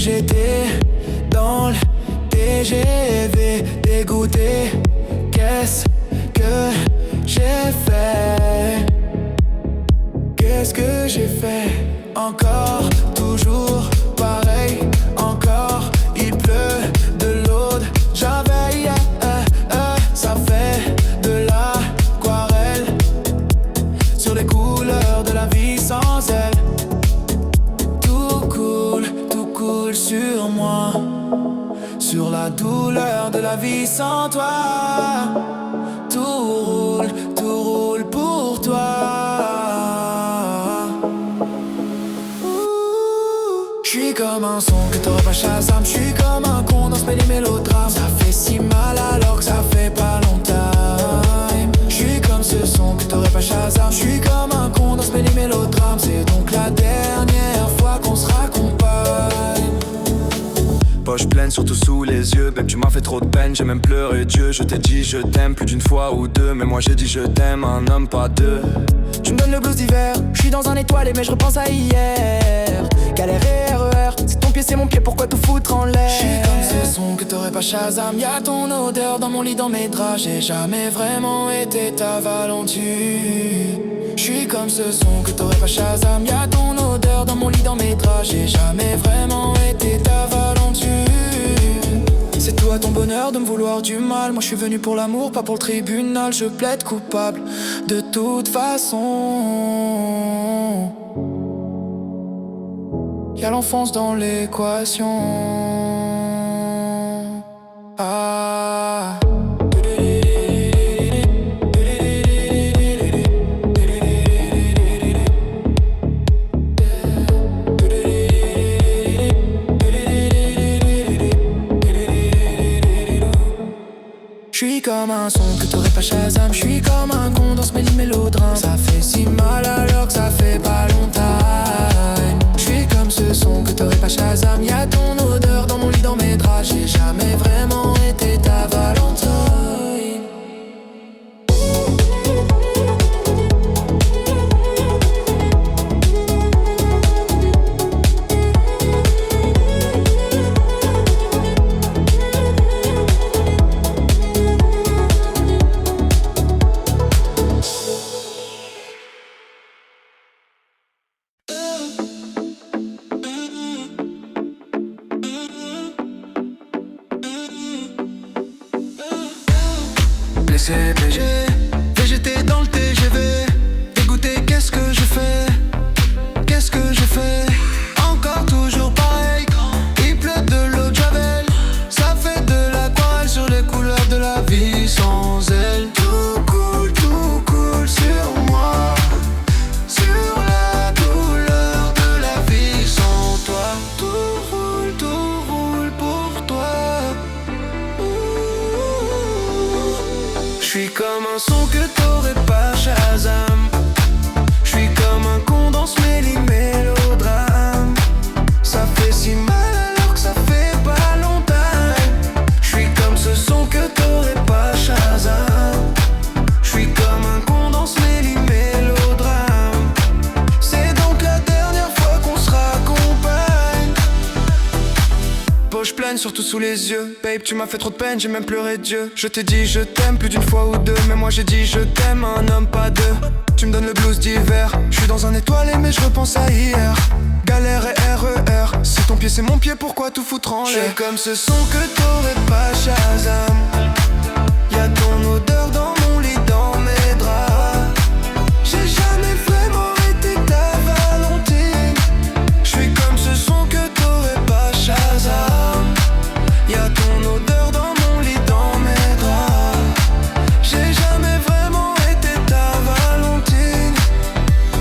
j'étais dans le TGV dégoûté. Qu'est-ce que j'ai fait? Qu'est-ce que j'ai fait? Encore, toujours pareil, encore il pleut de l'eau de Javel, ça fait de l'aquarelle sur les couleurs de la vie sans elle. Tout coule sur moi, sur la douleur de la vie sans toi. Tout roule pour toi. J'suis comme un son que t'aurais pas Shazam. J'suis comme un con dans ce pays mélodrame. Ça fait si mal alors que ça fait pas longtemps. J'suis comme ce son que t'aurais pas Shazam. J'suis comme un con dans ce pays mélodrame. C'est donc la dernière fois qu'on se raccompagne. Poche pleine, surtout sous les yeux. Babe, tu m'as fait trop de peine, j'ai même pleuré Dieu. Je t'ai dit je t'aime plus d'une fois ou deux. Mais moi j'ai dit je t'aime, un homme pas deux. Tu me donnes le blues d'hiver. J'suis dans un étoilé mais je repense à hier. Galère et RER, c'est ton pied, c'est mon pied, pourquoi tout foutre en l'air? J'suis comme ce son que t'aurais pas Shazam. Y'a ton odeur dans mon lit, dans mes draps. J'ai jamais vraiment été ta Valenture. J'suis comme ce son que t'aurais pas Shazam. Y'a ton odeur dans mon lit, dans mes draps. J'ai jamais vraiment été ta Valenture. C'est toi ton bonheur de me vouloir du mal. Moi je suis venu pour l'amour, pas pour le tribunal. Je plaide coupable de toute façon. Y'a l'enfance dans l'équation. Ah. J'suis comme un son que t'aurais pas Shazam. J'suis comme un con dans ce mélodrame. Ça fait si mal alors que ça fait pas longtemps. J'suis comme ce son que t'aurais pas Shazam. Y'a ton odeur dans mon lit, dans mes draps. J'ai jamais vraiment été ta Valentine. Blessé, BG, Végété dans le TGV dégoûté, qu'est-ce que je fais? Qu'est-ce que je fais? Encore toujours pareil, il pleut de l'eau de Javel. Ça fait de l'aquarelle sur les couleurs de la vie sans elle. Tout coule sur moi, sur la douleur de la vie sans toi. Tout roule pour toi. J'suis comme un son que t'aurais pas Shazam. J'suis comme un con dans ce mélodrame. Ça fait si mal alors que ça fait pas longtemps. J'suis comme ce son que t'aurais pas Shazam. J'suis comme un con dans ce mélodrame. C'est donc la dernière fois qu'on se raccompagne. Poche pleine, surtout sous les yeux. Babe, tu m'as fait trop de peine, j'ai même pleuré Dieu. Je t'ai dit je t'aime plus d'une fois ou deux. Mais moi j'ai dit je t'aime, un homme pas deux. Tu me donnes le blues d'hiver. Je suis dans un étoilé mais je repense à hier. Galère et RER, c'est ton pied, c'est mon pied, pourquoi tout foutre en l'air? J'suis comme ce son que t'aurais pas Shazam. Y'a ton odeur dans mon lit, dans mes draps. J'ai jamais vraiment été ta Valentine. J'suis comme ce son que t'aurais pas Shazam. Y'a ton odeur dans mon lit, dans mes draps. J'ai jamais vraiment été ta Valentine.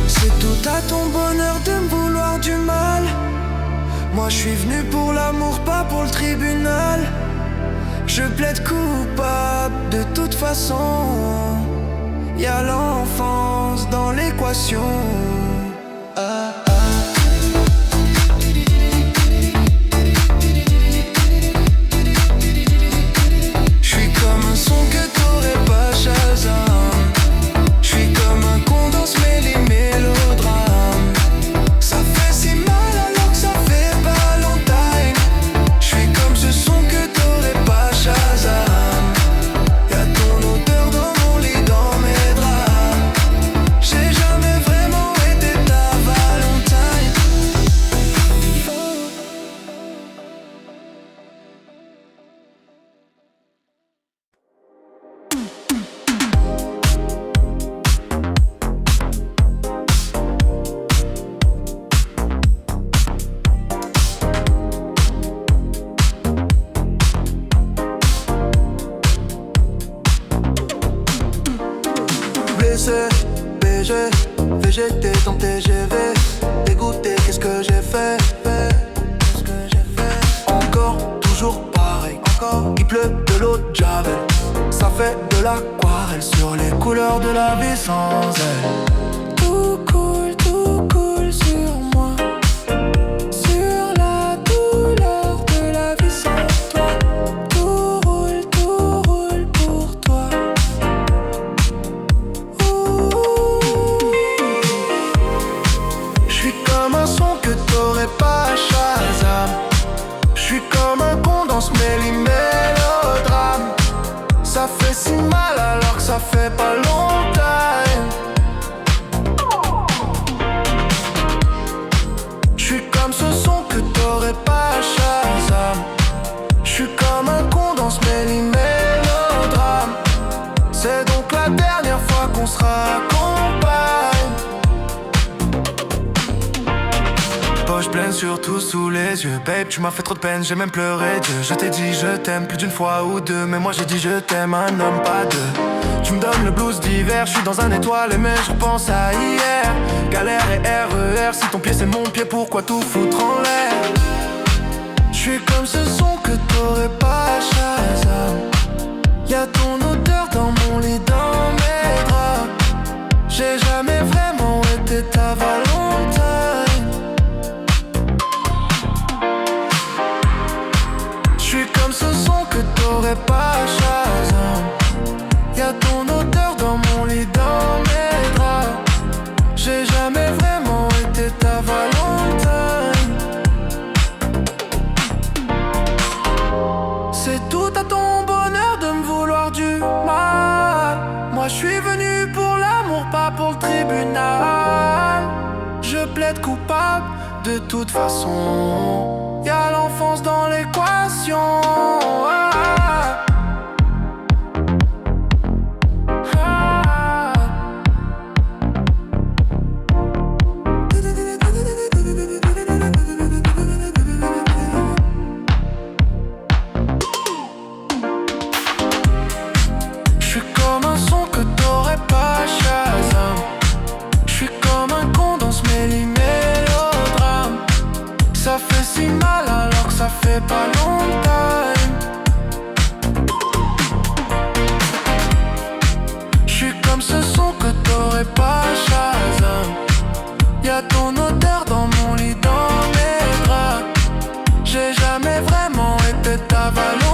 C'est tout à ton bonheur de me vouloir du mal. Moi je suis venu pour l'amour, pas pour le tribunal. Je plaide coupable de toute façon. Y'a l'enfance dans l'équation. Ah. J'suis comme un son que t'aurais pas Shazam. J'suis comme un con dans ce mélodrame. Ça fait si mal alors que ça fait pas longtemps. j'étais dans le TGV. Dégoûté, qu'est-ce que j'ai fait? Encore, toujours pareil. Encore, il pleut de l'eau de Javel. Ça fait de l'aquarelle sur les couleurs de la vie sans elle. Tout coule sur moi. Sur la douleur de la vie sans toi. Tout roule pour toi. J'suis comme un son que t'aurais pas à Shazam. J'suis comme un con dans ce mélodrame. Ça fait si mal alors que ça fait pas longtemps. J'suis comme ce son que t'aurais pas à Shazam. J'suis comme un con dans ce mélodrame. C'est donc la dernière fois qu'on se raccompagne. Poche pleine surtout sous les yeux. Babe, tu m'as fait trop de peine, j'ai même pleuré Dieu. Je t'ai dit je t'aime plus d'une fois ou deux. Mais moi j'ai dit je t'aime, un homme pas deux. Tu me donnes le blues d'hiver, je suis dans un étoile mais je repense à hier. Galère et RER, si ton pied c'est mon pied, pourquoi tout foutre en l'air? Je suis comme ce son que t'aurais pas à Shazam. Y'a ton odeur dans mon lit, dans mes draps. J'ai jamais vraiment été ta Valentine. J'suis comme ce son que t'aurais pas à Shazam. Y'a ton odeur dans mon lit, dans mes draps. J'ai jamais vraiment été ta Valentine. C'est tout à ton bonheur de me vouloir du mal. Moi j'suis venu pour l'amour, pas pour le tribunal. Je plaide coupable de toute façon. Y'a l'enfance dans l'équation. J'suis comme un son que t'aurais pas à Shazam. J'suis comme un con dans ce mélodrame. Ça fait si mal alors que ça fait pas longtemps. J'suis comme ce son que t'aurais pas à Shazam. Y'a ton odeur dans mon lit, dans mes draps. J'ai jamais vraiment été ta Valentine.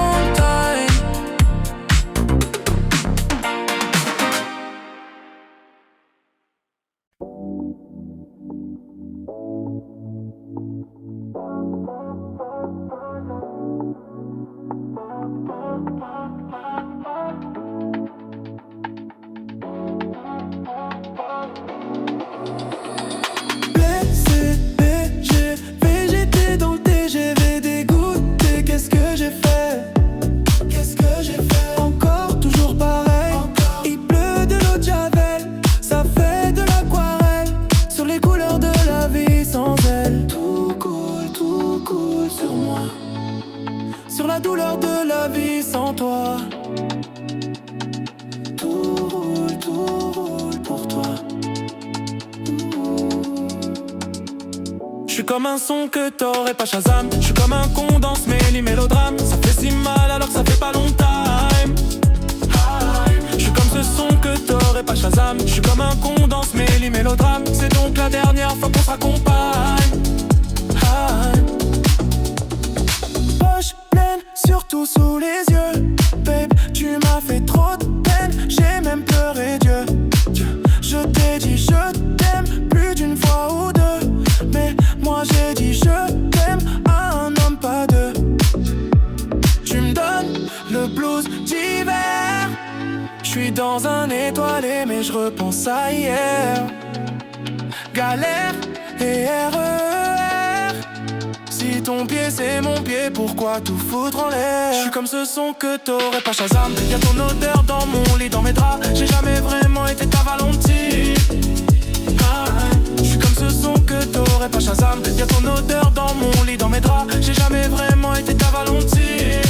Blessé, BG, végété dans le TGV, dégoûté, qu'est-ce que j'ai fait? Encore, toujours pareil. Il pleut de l'eau de Javel. Ça fait de l'aquarelle sur les couleurs de la vie sans elle. Tout coule sur moi. Sur la douleur de la vie sans toi. Tout roule pour toi. J'suis comme un son que t'aurais pas Shazam. J'suis comme un con dans ce mélodrame. Ça fait si mal alors que ça fait pas longtemps. J'suis comme ce son que t'aurais pas Shazam. J'suis comme un con dans ce mélodrame. C'est donc la dernière fois qu'on se raccompagne. Poche pleine, surtout sous les yeux. Babe, tu m'as fait trop de peine. J'ai même pleuré Dieu. Je t'ai dit je t'aime plus d'une fois ou deux. Mais moi j'ai dit je t'aime à un homme pas deux. Tu me donnes le blues d'hiver. J'suis dans un étoilé mais je repense à hier. Galère et RER. Si ton pied c'est mon pied, pourquoi tout foutre en l'air? J'suis comme ce son que t'aurais pas Shazam. Y'a ton odeur dans mon lit, dans mes draps. J'ai jamais vraiment été ta Valentine. J'suis comme ce son que t'aurais pas Shazam. Y'a ton odeur dans mon lit, dans mes draps. J'ai jamais vraiment été ta Valentine.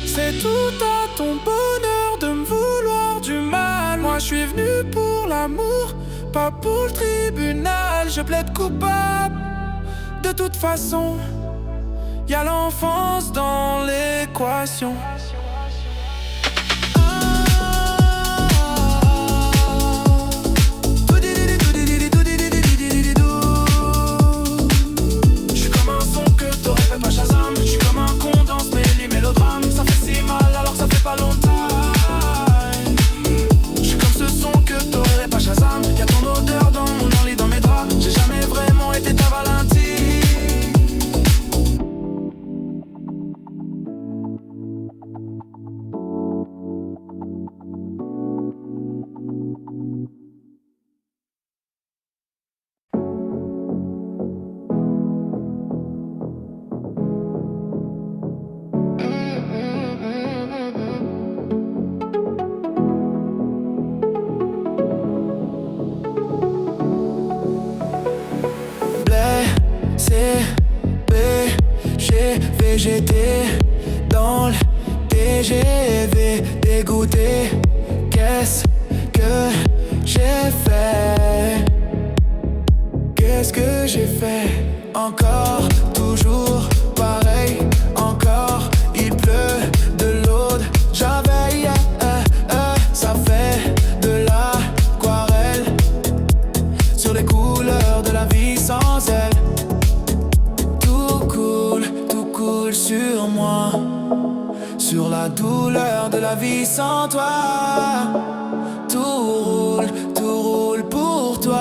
C'est tout à ton bonheur de me vouloir du mal. Moi suis venu pour l'amour, pas pour le tribunal. Je plaide coupable. De toute façon, y'a l'enfance dans l'équation. J'suis comme un son que t'aurais fait pas Shazam. J'suis comme un con dans ce mélodrame. Ça fait si mal alors que ça fait pas longtemps. J'suis comme ce son que t'aurais pas Shazam. Y'a ton odeur dans mon lit, dans mes draps. J'ai jamais vraiment été ta Valentine. J'étais dans le TGV dégoûté. Qu'est-ce que j'ai fait? Qu'est-ce que j'ai fait? Encore, toujours pareil. Encore, il pleut de l'eau de Javel. Ça fait de l'aquarelle sur les couleurs de la vie sans elle. Sur moi, sur la douleur de la vie sans toi. Tout roule pour toi.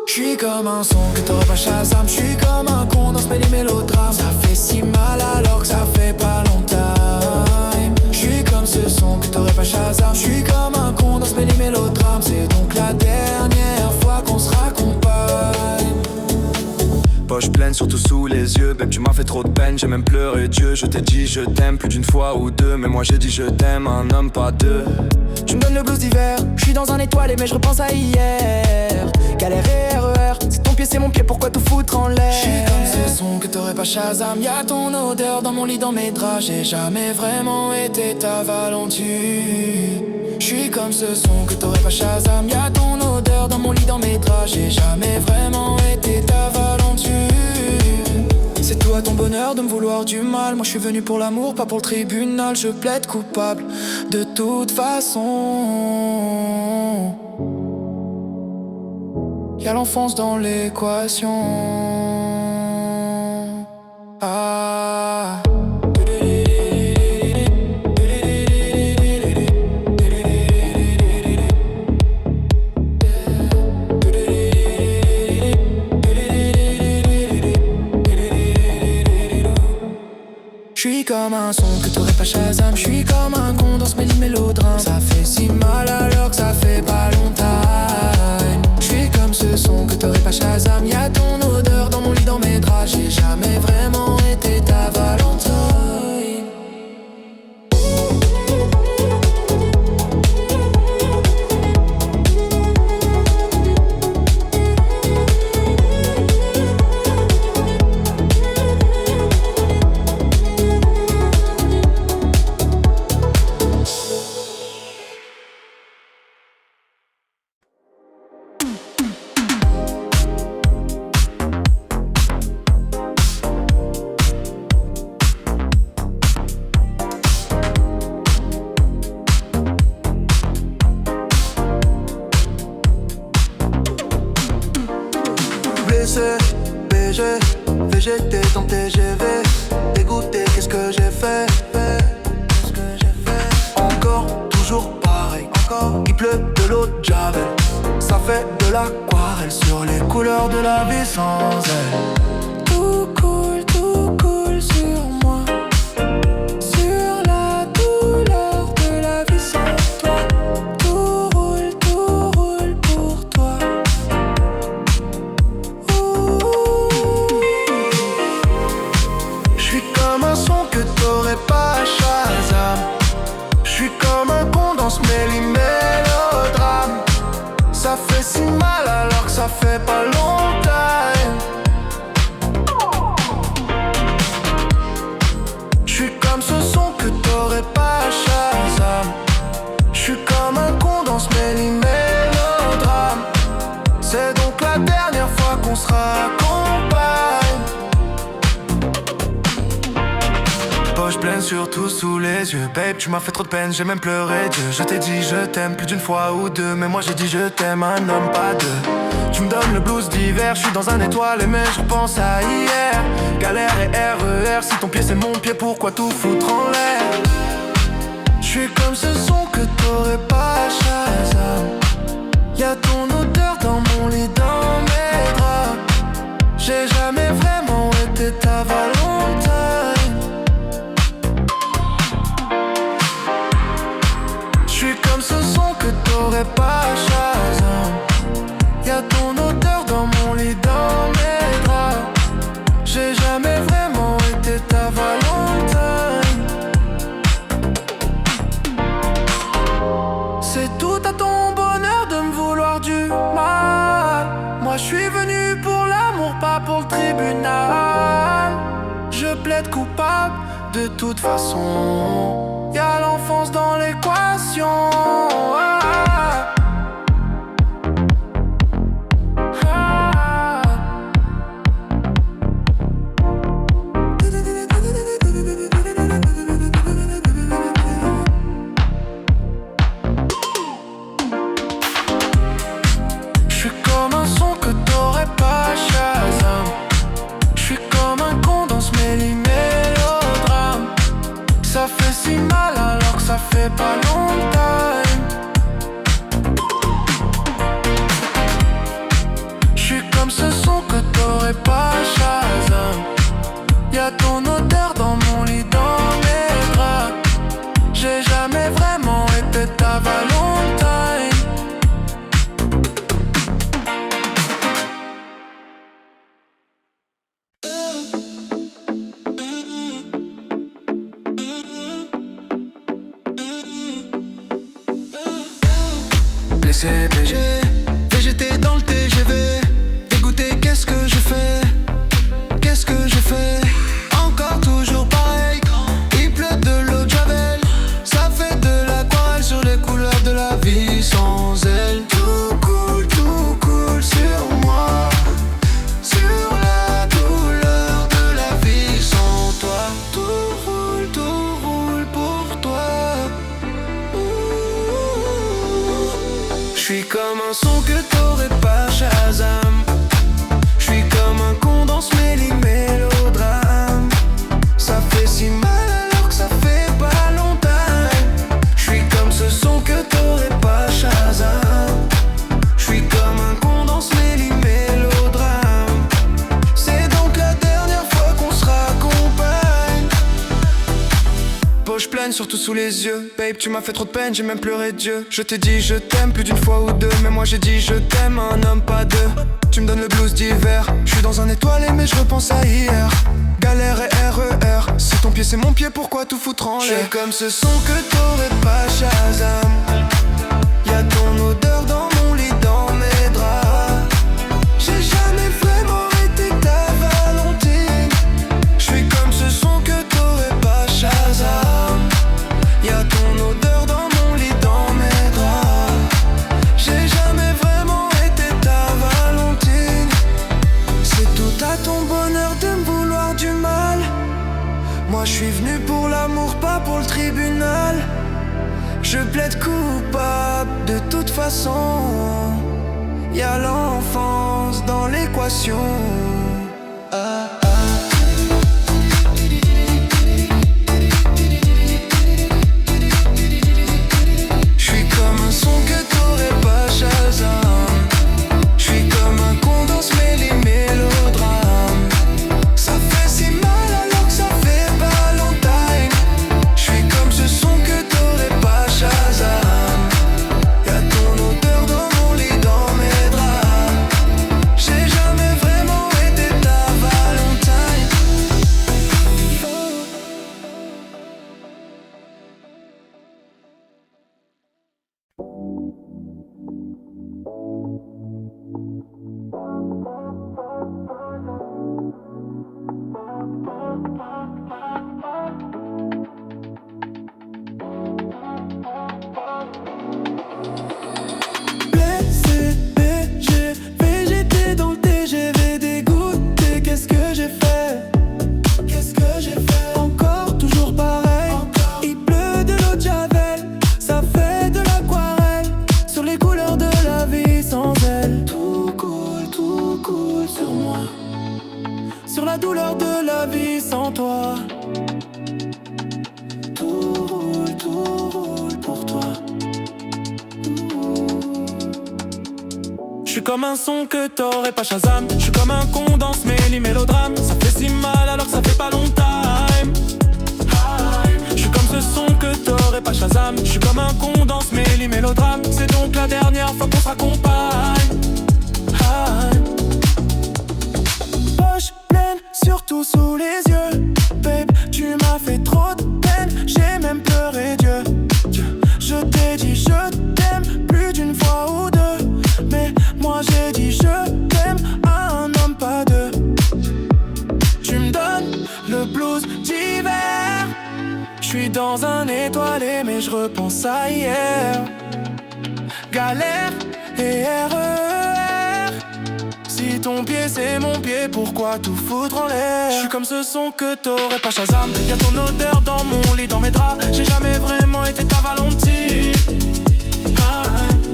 J'suis comme un son que t'aurais pas Shazam. J'suis comme un con dans ce mélodrame. Ça fait si mal alors que ça fait pas longtemps. J'suis comme ce son que t'aurais pas Shazam. J'suis comme un con dans ce mélodrame. C'est donc la dernière fois qu'on se raccompagne. Poche pleine, surtout sous les yeux. Babe, tu m'as fait trop de peine, j'ai même pleuré Dieu. Je t'ai dit je t'aime plus d'une fois ou deux. Mais moi j'ai dit je t'aime, un homme pas deux. Tu me donnes le blues d'hiver. Je suis dans un étoilé mais je repense à hier. Galère et RER, c'est ton pied c'est mon pied, pourquoi tout foutre en l'air? J'suis comme ce son que t'aurais pas Shazam. Y'a ton odeur dans mon lit, dans mes draps. J'ai jamais vraiment été ta Valentine. J'suis comme ce son que t'aurais pas Shazam. Y'a ton odeur dans mon lit, dans mes draps. J'ai jamais vraiment été ta Valentine. C'est toi ton bonheur de me vouloir du mal. Moi je suis venu pour l'amour, pas pour le tribunal. Je plaide coupable de toute façon. Y'a l'enfance dans l'équation. Ah. J'suis comme un son que t'aurais pas Shazam. J'suis comme un con dans ce mélodrame. Ça fait si mal alors que ça fait pas longtemps. J'suis comme ce son que t'aurais pas Shazam. Y'a ton odeur dans mon lit, dans mes draps. J'ai jamais vraiment été ta Valentine. J'étais dans TGV, dégoûté, qu'est-ce que j'ai fait? Encore, toujours pareil, encore, il pleut de l'eau de Javel. Ça fait de l'aquarelle sur les couleurs de la vie sans elle. Tout coule sur moi. Sur la douleur de la vie sans toi. Tout roule pour toi. Comme un son que t'aurais pas Shazam. J'suis comme un con dans ce mélodrame. Ça fait si mal alors que ça fait pas longtemps. J'suis comme ce son que t'aurais qu'on se raccompagne. Poche pleine, surtout sous les yeux. Babe, tu m'as fait trop de peine, j'ai même pleuré Dieu. Je t'ai dit je t'aime plus d'une fois ou deux, mais moi j'ai dit je t'aime, un homme pas deux. Tu me donnes le blues d'hiver, je suis dans un étoile mais je repense à hier. Galère et RER, si ton pied c'est mon pied, pourquoi tout foutre en l'air? Je suis comme ce son que t'aurais pas à Shazam. Y'a ton odeur dans mon lit, dans mes draps. J'ai jamais vraiment été ta Valentine. J'suis comme ce son que t'aurais pas à Shazam. Y'a ton odeur dans mon lit, dans mes draps. J'ai jamais vraiment été ta Valentine. C'est tout à ton bonheur de me vouloir du mal. Moi je suis venu pour l'amour, pas pour le tribunal. Je plaide coupable de toute façon. Y'a l'enfance dans l'équation. Ça fait pas longtemps. J'suis comme ce son que t'aurais pas Shazam. Y'a ton odeur dans mon lit, dans mes draps. J'ai jamais vraiment été ta Valentine. Blessé, BG, végété dans le TGV. Dégoûté, qu'est-ce que je fais? Qu'est-ce que je fais? Encore toujours pareil. Il pleut de l'eau de Javel. Ça fait de l'aquarelle sur les couleurs de la vie sans elle. Tout coule sur moi. Sur la douleur de la vie sans toi. Tout roule pour toi. J'suis comme un son que t'aurais pas Shazam. J'suis comme un con dans ce mélodrame. Ça fait si mal alors que ça fait pas longtemps. J'suis comme ce son que t'aurais pas Shazam. J'suis comme un con dans ce mélodrame. C'est donc la dernière fois qu'on se raccompagne. Poche pleine, surtout sous les yeux. Babe, tu m'as fait trop de peine, j'ai même pleuré Dieu. Je t'ai dit je t'aime plus d'une fois ou deux, mais moi j'ai dit je t'aime, un homme pas deux. Tu me donnes le blues d'hiver, je suis dans un étoilé mais je repense à hier. Galère et RER, si ton pied c'est mon pied, pourquoi tout foutre en l'air? Je suis comme ce son que t'aurais pas Shazam. Y'a ton odeur dans mon lit, dans mes draps. J'ai jamais vraiment été ta Valentine. Je suis comme ce son que t'aurais pas Shazam. Y'a ton odeur dans mon lit, dans mes draps. J'ai jamais vraiment été ta Valentine. C'est tout à ton bonheur de me vouloir du mal. Moi je suis venu pour l'amour, pas pour le tribunal. Je plaide coupable de toute façon. Y'a l'enfance dans l'équation. J'suis comme un son que t'aurais pas Shazam. J'suis comme un con dans ce mélodrame. Ça fait si mal alors que ça fait pas longtemps. J'suis comme ce son que t'aurais pas Shazam. Y'a ton odeur dans mon lit, dans mes draps. J'ai jamais vraiment été douleur de la vie sans toi. Tout roule pour toi. Je suis comme un son que t'aurais pas Shazam. Je suis comme un con dans ce mélodrame. Ça fait si mal alors que ça fait pas longtemps. Je suis comme ce son que t'aurais pas Shazam. Je suis comme un con dans ce mélodrame. C'est donc la dernière fois qu'on se raccompagne. Poche pleine, surtout sous les yeux. Babe, tu m'as fait trop de peine. J'ai même pleuré Dieu. Je t'ai dit je t'aime plus d'une fois ou deux. Mais moi j'ai dit je t'aime à un homme, pas deux. Tu me donnes le blues d'hiver. Je suis dans un étoilé mais je repense à hier. Galère et RER. Si ton pied c'est mon pied, pourquoi tout foutre en l'air? Je suis comme ce son que t'aurais pas Shazam. Y'a ton odeur dans mon lit, dans mes draps. J'ai jamais vraiment été ta Valentine.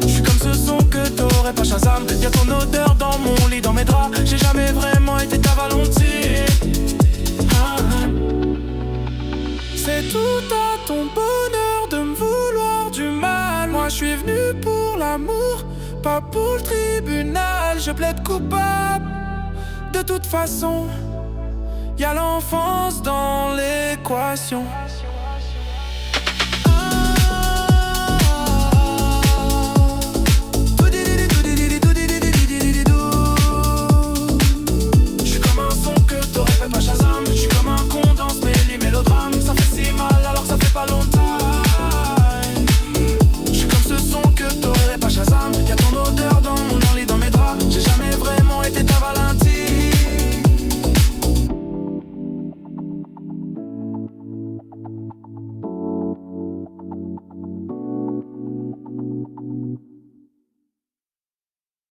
Je suis comme ce son que t'aurais pas Shazam. Y'a ton odeur dans mon lit, dans mes draps. J'ai jamais vraiment été ta Valentine. C'est tout à ton bonheur de me vouloir du mal. Moi je suis venu pour l'amour, pas pour le tribunal. Je plaide coupable. De toute façon, y'a l'enfance dans l'équation.